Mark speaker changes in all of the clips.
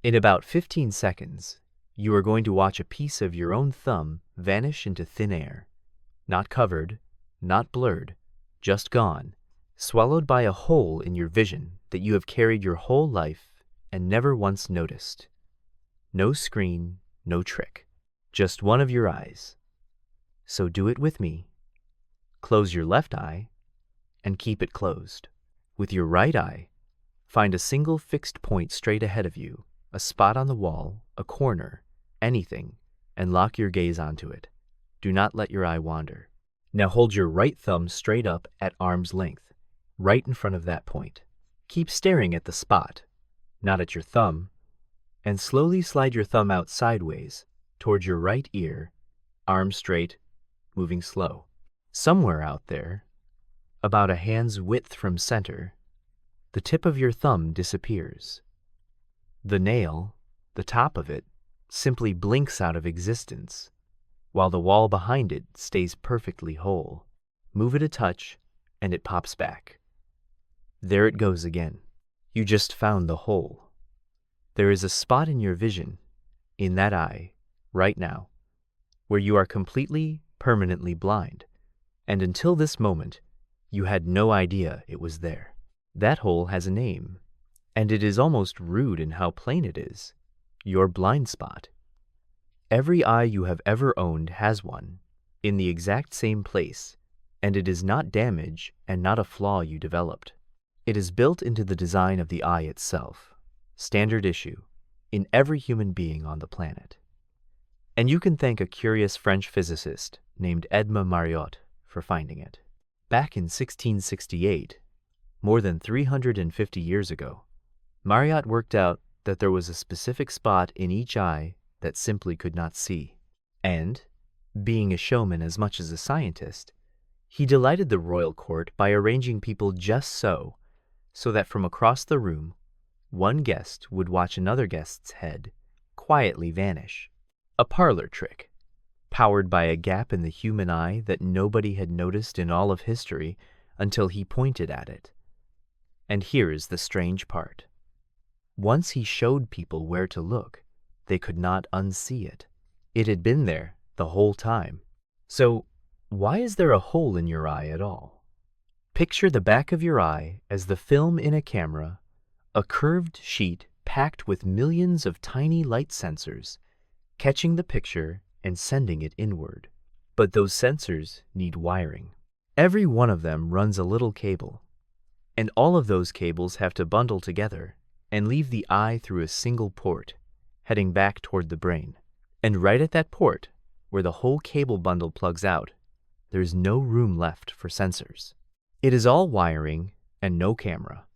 Speaker 1: In about 15 seconds, you are going to watch a piece of your own thumb vanish into thin air. Not covered, not blurred, just gone, swallowed by a hole in your vision that you have carried your whole life and never once noticed. No screen, no trick, just one of your eyes. So do it with me. Close your left eye and keep it closed. With your right eye, find a single fixed point straight ahead of you, a spot on the wall, a corner, anything, and lock your gaze onto it. Do not let your eye wander. Now hold your right thumb straight up at arm's length, right in front of that point. Keep staring at the spot, not at your thumb, and slowly slide your thumb out sideways towards your right ear, arm straight, moving slow. Somewhere out there, about a hand's width from center, the tip of your thumb disappears. The nail, the top of it, simply blinks out of existence, while the wall behind it stays perfectly whole. Move it a touch, and it pops back. There it goes again. You just found the hole. There is a spot in your vision, in that eye, right now, where you are completely, permanently blind, and until this moment, you had no idea it was there. That hole has a name, and it is almost rude in how plain it is. Your blind spot. Every eye you have ever owned has one, in the exact same place, and it is not damage and not a flaw you developed. It is built into the design of the eye itself, standard issue, in every human being on the planet. And you can thank a curious French physicist named Edmond Mariotte for finding it. Back in 1668, more than 350 years ago, Mariotte worked out that there was a specific spot in each eye that simply could not see. And, being a showman as much as a scientist, he delighted the royal court by arranging people just so that from across the room, one guest would watch another guest's head quietly vanish. A parlor trick, powered by a gap in the human eye that nobody had noticed in all of history until he pointed at it. And here is the strange part. Once he showed people where to look, they could not unsee it. It had been there the whole time. So, why is there a hole in your eye at all? Picture the back of your eye as the film in a camera, a curved sheet packed with millions of tiny light sensors, catching the picture and sending it inward. But those sensors need wiring. Every one of them runs a little cable, and all of those cables have to bundle together and leave the eye through a single port, heading back toward the brain. And right at that port, where the whole cable bundle plugs out, there's no room left for sensors. It is all wiring and no camera.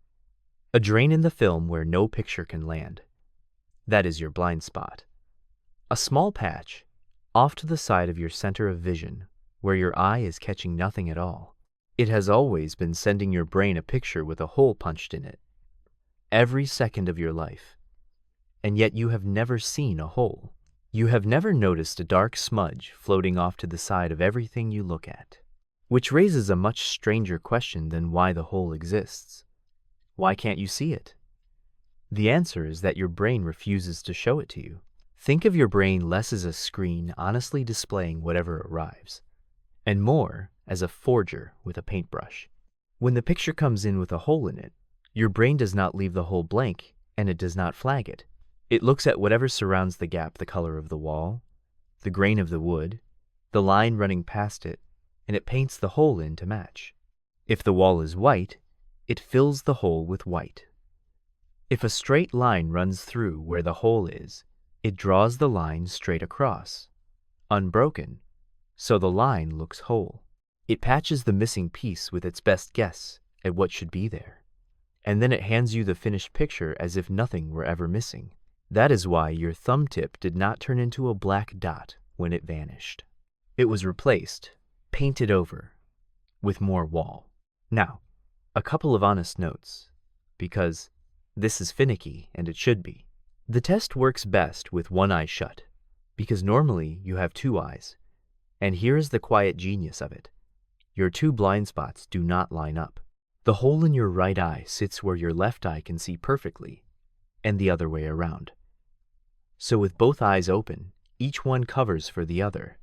Speaker 1: A drain in the film where no picture can land. That is your blind spot. A small patch, off to the side of your center of vision, where your eye is catching nothing at all. It has always been sending your brain a picture with a hole punched in it, every second of your life. And yet you have never seen a hole. You have never noticed a dark smudge floating off to the side of everything you look at. Which raises a much stranger question than why the hole exists. Why can't you see it? The answer is that your brain refuses to show it to you. Think of your brain less as a screen honestly displaying whatever arrives, and more as a forger with a paintbrush. When the picture comes in with a hole in it, your brain does not leave the hole blank, and it does not flag it. It looks at whatever surrounds the gap, the color of the wall, the grain of the wood, the line running past it, and it paints the hole in to match. If the wall is white, it fills the hole with white. If a straight line runs through where the hole is, it draws the line straight across, unbroken, so the line looks whole. It patches the missing piece with its best guess at what should be there, and then it hands you the finished picture as if nothing were ever missing. That is why your thumb tip did not turn into a black dot when it vanished. It was replaced, painted over, with more wall. Now, a couple of honest notes, because this is finicky and it should be. The test works best with one eye shut, because normally you have two eyes, and here is the quiet genius of it. Your two blind spots do not line up. The hole in your right eye sits where your left eye can see perfectly, and the other way around. So with both eyes open, each one covers for the other,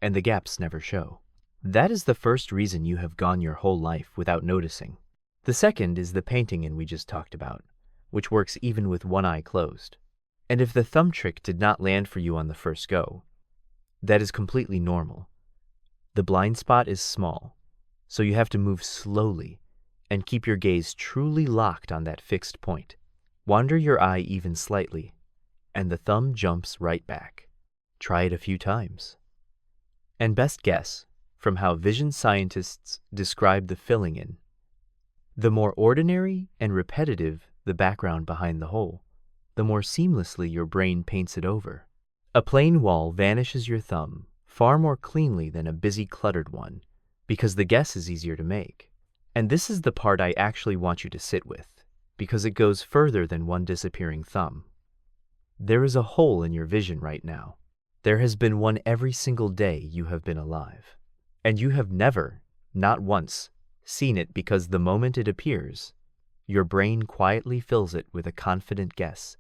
Speaker 1: and the gaps never show. That is the first reason you have gone your whole life without noticing. The second is the painting in we just talked about, which works even with one eye closed. And if the thumb trick did not land for you on the first go, that is completely normal. The blind spot is small, so you have to move slowly and keep your gaze truly locked on that fixed point. Wander your eye even slightly, and the thumb jumps right back. Try it a few times. And best guess from how vision scientists describe the filling in. The more ordinary and repetitive the background behind the hole, the more seamlessly your brain paints it over. A plain wall vanishes your thumb far more cleanly than a busy, cluttered one, because the guess is easier to make. And this is the part I actually want you to sit with, because it goes further than one disappearing thumb. There is a hole in your vision right now. There has been one every single day you have been alive. And you have never, not once, seen it because the moment it appears, your brain quietly fills it with a confident guess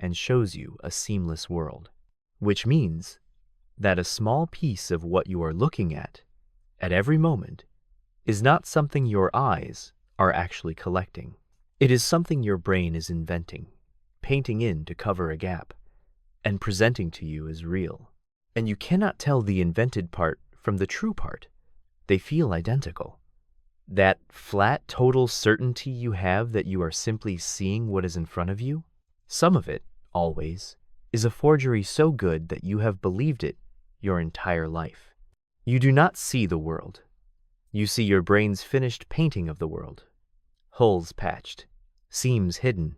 Speaker 1: and shows you a seamless world. Which means that a small piece of what you are looking at every moment, is not something your eyes are actually collecting. It is something your brain is inventing, painting in to cover a gap, and presenting to you as real. And you cannot tell the invented part from the true part. They feel identical. That flat, total certainty you have that you are simply seeing what is in front of you, some of it, always, is a forgery so good that you have believed it your entire life. You do not see the world. You see your brain's finished painting of the world. Holes patched, seams hidden,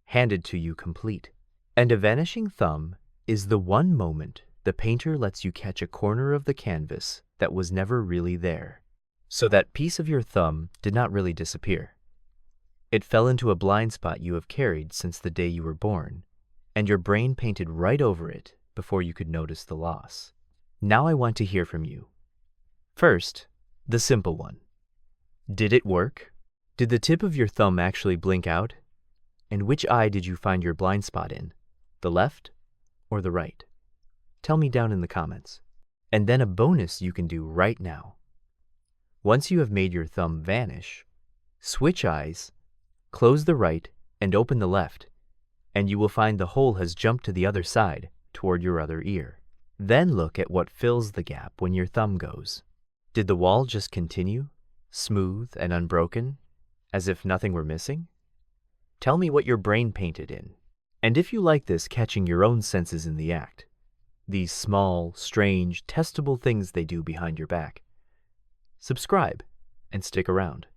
Speaker 1: handed to you complete. And a vanishing thumb is the one moment the painter lets you catch a corner of the canvas that was never really there. So that piece of your thumb did not really disappear. It fell into a blind spot you have carried since the day you were born, and your brain painted right over it before you could notice the loss. Now I want to hear from you. First, the simple one. Did it work? Did the tip of your thumb actually blink out? And which eye did you find your blind spot in? The left or the right? Tell me down in the comments. And then a bonus you can do right now. Once you have made your thumb vanish, switch eyes, close the right and open the left, and you will find the hole has jumped to the other side toward your other ear. Then look at what fills the gap when your thumb goes. Did the wall just continue, smooth and unbroken, as if nothing were missing? Tell me what your brain painted in. And if you like this catching your own senses in the act, these small, strange, testable things they do behind your back, subscribe and stick around.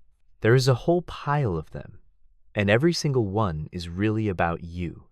Speaker 1: There is a whole pile of them, and every single one is really about you.